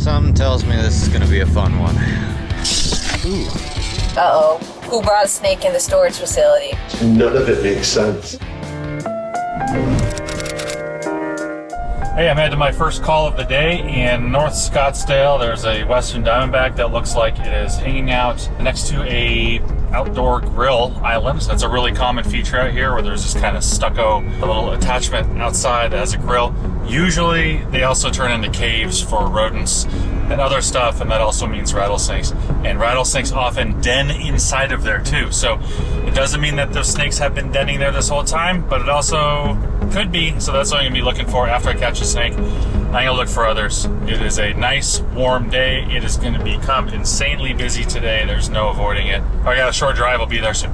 Something tells me this is gonna be a fun one. Ooh. Uh-oh. Who brought a snake in the storage facility? None of it makes sense. Hey, I'm headed to my first call of the day in North Scottsdale. There's a Western Diamondback that looks like it is hanging out next to a outdoor grill island. So that's a really common feature out here, where there's this kind of stucco little attachment outside as a grill. Usually they also turn into caves for rodents and other stuff, and that also means rattlesnakes. And rattlesnakes often den inside of there too. So it doesn't mean that those snakes have been denning there this whole time, but it also could be. So that's what I'm gonna be looking for after I catch a snake. I'm gonna look for others. It is a nice warm day. It is gonna become insanely busy today. There's no avoiding it. I got a short drive, I'll be there soon.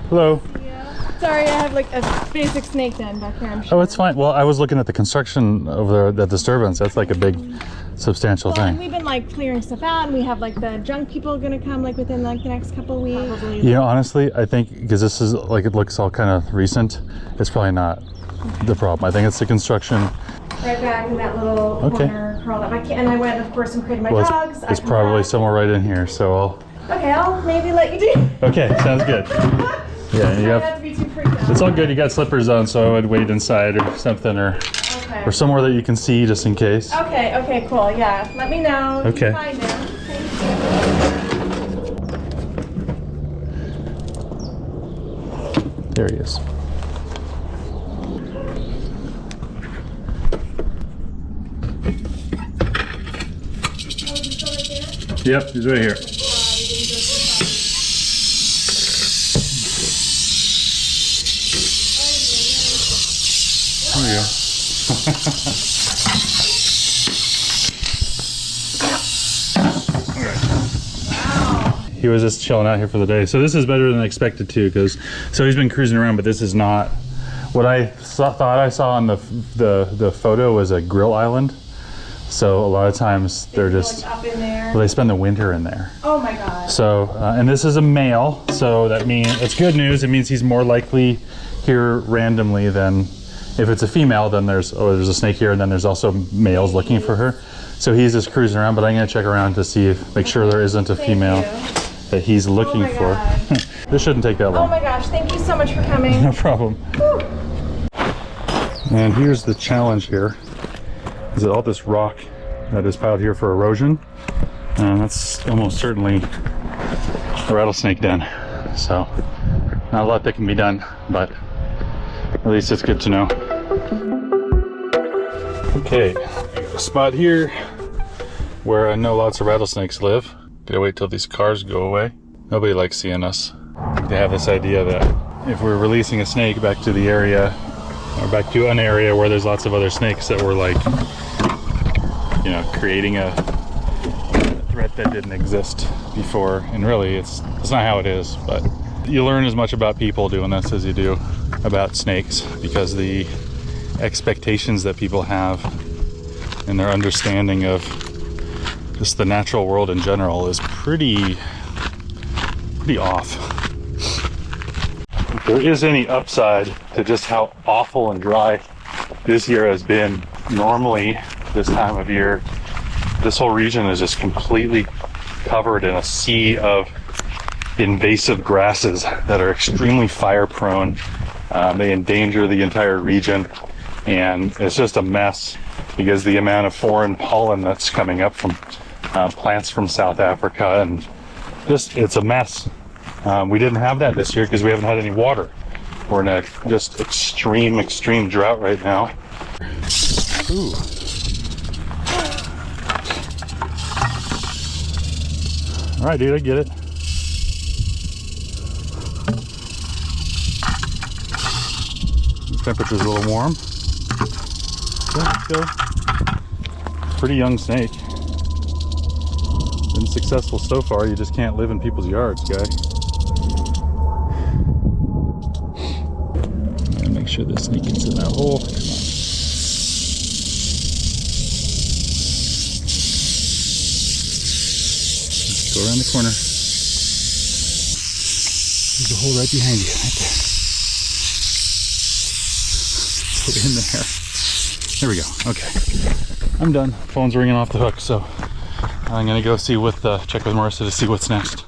Hello. Yeah. Sorry, I have like a basic snake den back here. I'm sure. Oh, it's fine. Well, I was looking at the construction over there, that disturbance. That's like a big, substantial Well, and thing. we've been like clearing stuff out, and we have like the junk people gonna come like within like the next couple of weeks. Probably. You know, honestly, I think because this is like, it looks all kind of recent, it's probably not the problem. I think it's the construction. Right back in that little corner, curled up. And I went, of course, and created my dogs. It's probably somewhere right in here, so I'll... Okay, I'll maybe let you do. Okay, sounds good. Yeah, you Try not to be too freaked out. it's all good. You got slippers on, so I would wait inside or something, or somewhere that you can see just in case. Okay, cool. Yeah, let me know. If Okay. you find him. Thank you. There he is. Yep, he's right here. There we go. He was just chilling out here for the day. So this is better than expected too, because so he's been cruising around, but this is not what I thought I saw on the photo was a grill island. So a lot of times they're just up in there. well, they spend the winter in there. Oh my god. So and this is a male, so that means it's good news. It means he's more likely here randomly than if it's a female. Then there's a snake here, and then there's also males looking for her. So he's just cruising around, but I'm gonna check around to see make sure there isn't a female that he's looking for. This shouldn't take that long. Oh my gosh, thank you so much for coming. No problem. Whew. And here's the challenge here. Is that all this rock that is piled here for erosion? That's almost certainly a rattlesnake den. So not a lot that can be done, but at least it's good to know. Okay, a spot here where I know lots of rattlesnakes live. Gotta wait till these cars go away. Nobody likes seeing us. They have this idea that if we're releasing a snake back to the area, or back to an area where there's lots of other snakes, that we're like, you know, creating a threat that didn't exist before. And really, it's not how it is. But you learn as much about people doing this as you do about snakes, because the expectations that people have and their understanding of just the natural world in general is pretty off. If there is any upside to just how awful and dry this year has been, normally this time of year, this whole region is just completely covered in a sea of invasive grasses that are extremely fire prone. They endanger the entire region, and it's just a mess because the amount of foreign pollen that's coming up from plants from South Africa, and just it's a mess. We didn't have that this year because we haven't had any water. We're in a just extreme drought right now. Ooh. All right, dude, I get it. The temperature's a little warm. Still pretty young snake. Been successful so far. You just can't live in people's yards, guy. Gotta make sure the snake gets in that hole. Come on. Let's go around the corner. There's a hole right behind you, right there. Put it in there. There we go. Okay, I'm done. Phone's ringing off the hook, so I'm gonna go see what check with Marissa to see what's next.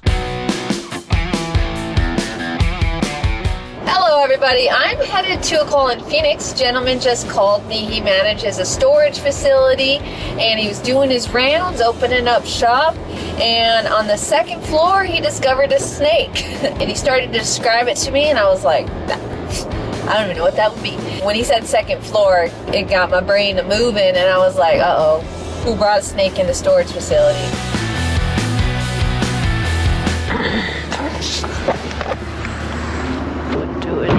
Hello, everybody. I'm headed to a call in Phoenix. Gentleman just called me. He manages a storage facility, and he was doing his rounds, opening up shop. And on the second floor, he discovered a snake. And he started to describe it to me, and I was like, I don't even know what that would be. When he said second floor, it got my brain to moving, and I was like, uh-oh, who brought a snake in the storage facility? Wouldn't do it.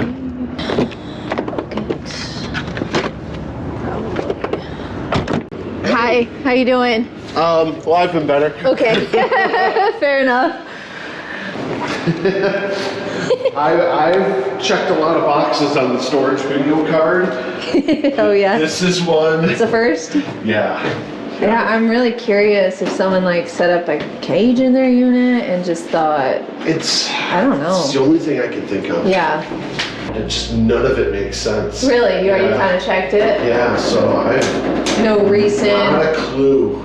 Hi, how you doing? Well, I've been better. Okay, fair enough. I've checked a lot of boxes on the storage bingo card. Oh yeah. This is one. It's a first? Yeah. Yeah, I'm really curious if someone like set up a cage in their unit and just thought, I don't know. It's the only thing I can think of. Yeah. And just none of it makes sense. Really? You already kind of checked it? Yeah, so No recent not a clue.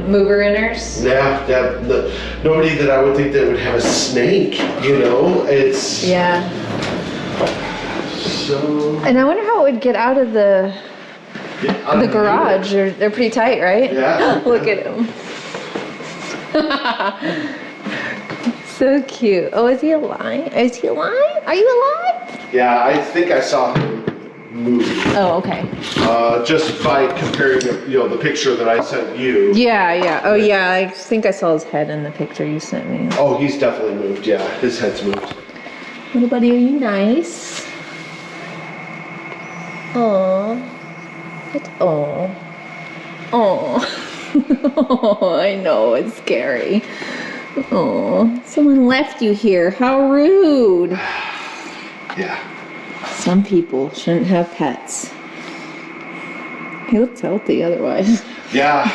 mover-inners? Nobody that I would think that would have a snake, you know? It's... Yeah. So... And I wonder how it would get out of the garage. They're pretty tight, right? Yeah. Look at him. So cute. Oh, is he alive? Is he alive? Are you alive? Yeah, I think I saw him move. Oh, okay. Just by comparing, the picture that I sent you. Yeah. Oh, yeah. I think I saw his head in the picture you sent me. Oh, he's definitely moved. Yeah, his head's moved. Little buddy, are you nice? Aww. Oh. Oh, I know, it's scary. Oh, someone left you here. How rude. Yeah. Some people shouldn't have pets. He looks healthy otherwise. Yeah.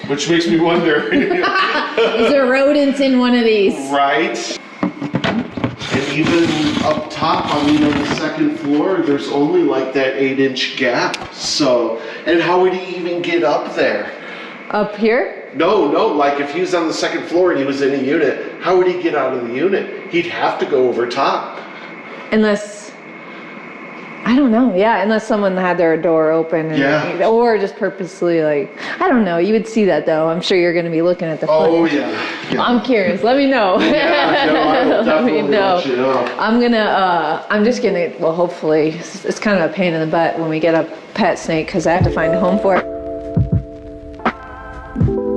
Which makes me wonder. Is there rodents in one of these? Right. And even up top, on the second floor, there's only like that 8-inch gap. So, and how would he even get up there? Up here? No, like if he was on the second floor and he was in a unit, how would he get out of the unit? He'd have to go over top. Unless, I don't know, yeah, unless someone had their door open. And, or just purposely, like, I don't know, you would see that though. I'm sure you're going to be looking at the footage. Oh, yeah. I'm curious, let me know. Yeah, no, I will definitely let you know. I'm just gonna, well, hopefully, it's kind of a pain in the butt when we get a pet snake because I have to find a home for it.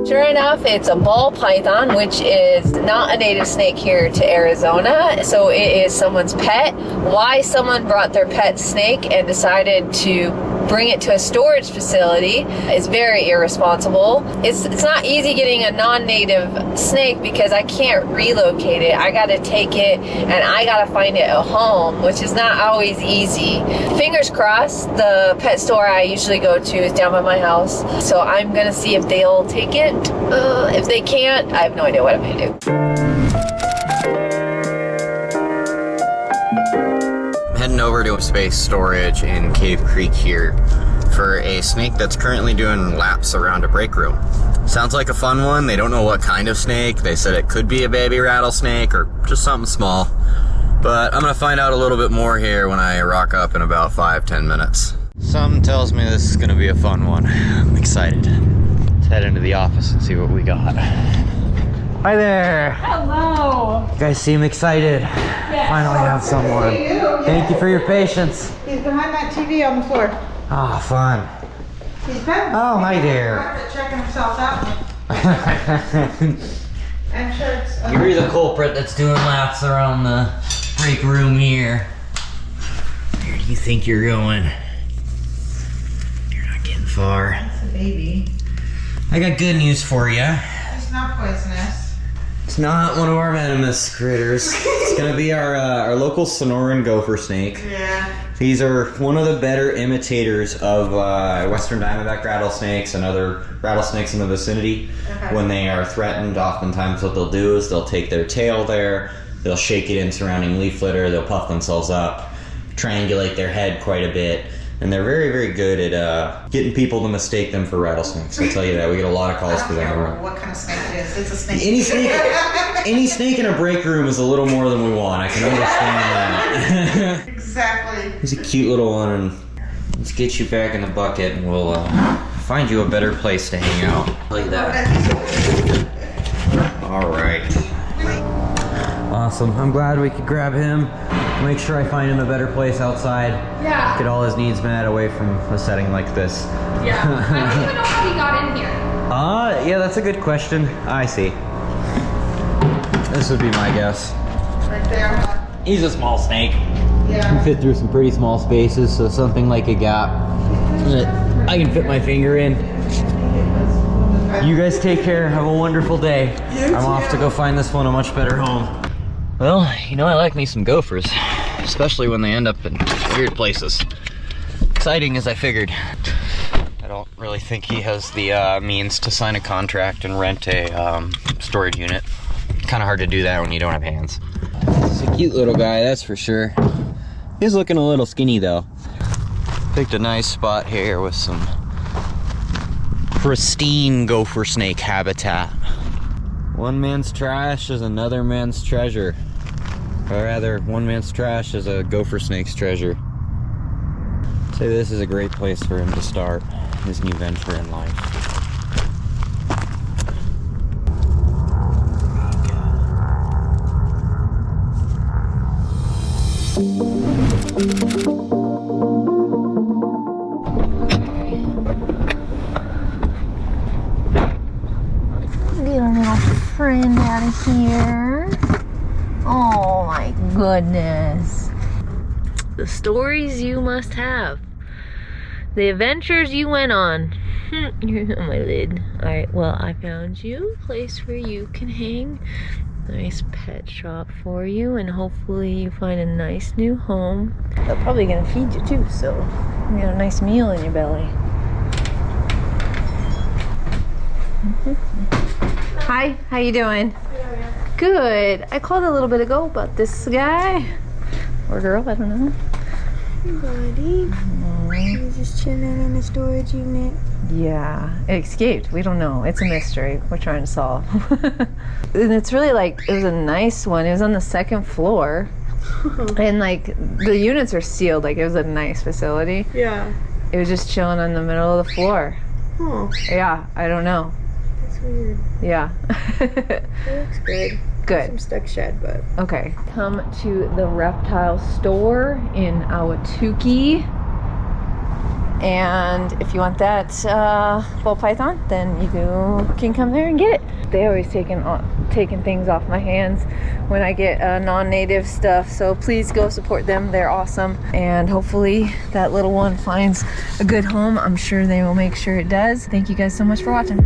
Sure enough, it's a ball python, which is not a native snake here to Arizona, so it is someone's pet. Why someone brought their pet snake and decided to bring it to a storage facility is very irresponsible. It's not easy getting a non-native snake because I can't relocate it. I gotta take it and I gotta find it a home, which is not always easy. Fingers crossed, the pet store I usually go to is down by my house, so I'm gonna see if they'll take it. If they can't, I have no idea what I'm gonna do. Heading over to a space storage in Cave Creek here for a snake that's currently doing laps around a break room. Sounds like a fun one. They don't know what kind of snake. They said it could be a baby rattlesnake or just something small. But I'm gonna find out a little bit more here when I rock up in about 5-10 minutes. Something tells me this is gonna be a fun one. I'm excited. Let's head into the office and see what we got. Hi there. Hello. You guys seem excited. Yes. Finally have someone. Thank you for your patience. He's behind that TV on the floor. Ah, fun. He's been. Oh, hi there. Checking himself out. I'm sure it's. You're the culprit that's doing laps around the break room here. Where do you think you're going? You're not getting far. That's a baby. I got good news for you. It's not poisonous. It's not one of our venomous critters. It's gonna be our local Sonoran Gophersnake. Yeah. These are one of the better imitators of Western Diamondback Rattlesnakes and other rattlesnakes in the vicinity. Okay. When they are threatened, oftentimes what they'll do is they'll take their tail there, They'll shake it in surrounding leaf litter, they'll puff themselves up, triangulate their head quite a bit, and they're very, very good at getting people to mistake them for rattlesnakes. I'll tell you that. We get a lot of calls for I don't care that. what kind of snake it is. It's a snake. Any snake in a break room is a little more than we want. I can understand that. Exactly. He's a cute little one, and let's get you back in the bucket, and we'll find you a better place to hang out. I'll tell you that. All right. Awesome. I'm glad we could grab him. Make sure I find him a better place outside. Yeah. Get all his needs met away from a setting like this. Yeah. I don't even know how he got in here. Yeah, that's a good question. I see. This would be my guess. Right there. He's a small snake. Yeah. Can fit through some pretty small spaces, so something like a gap that I can fit my finger in. You guys take care. Have a wonderful day. I'm off to go find this one a much better home. Well, you know I like me some gophers, especially when they end up in weird places. Exciting as I figured. I don't really think he has the means to sign a contract and rent a storage unit. Kind of hard to do that when you don't have hands. He's a cute little guy, that's for sure. He's looking a little skinny though. Picked a nice spot here with some pristine gopher snake habitat. One man's trash is another man's treasure. Or rather, one man's trash is a gopher snake's treasure. I'd say this is a great place for him to start his new venture in life. Get our little friend out of here. Oh my goodness. The stories you must have. The adventures you went on. You're on my lid. Alright, well, I found you a place where you can hang. Nice pet shop for you, and hopefully you find a nice new home. They're probably gonna feed you too, so you got a nice meal in your belly. Hi, how you doing? Good. I called a little bit ago about this guy. Or girl, I don't know. Buddy, he's just chilling in the storage unit. Yeah, it escaped. We don't know. It's a mystery we're trying to solve. And it's really like, it was a nice one. It was on the second floor. And like, the units are sealed. Like, it was a nice facility. Yeah. It was just chilling on the middle of the floor. Oh, Yeah, I don't know. that's weird. Yeah. It looks good. Good. Some stuck shed, but Okay. Come to the reptile store in Ahwatukee. And if you want that ball python, then you can come there and get it. They always taking things off my hands when I get non-native stuff. So please go support them. They're awesome. And hopefully that little one finds a good home. I'm sure they will make sure it does. Thank you guys so much for watching.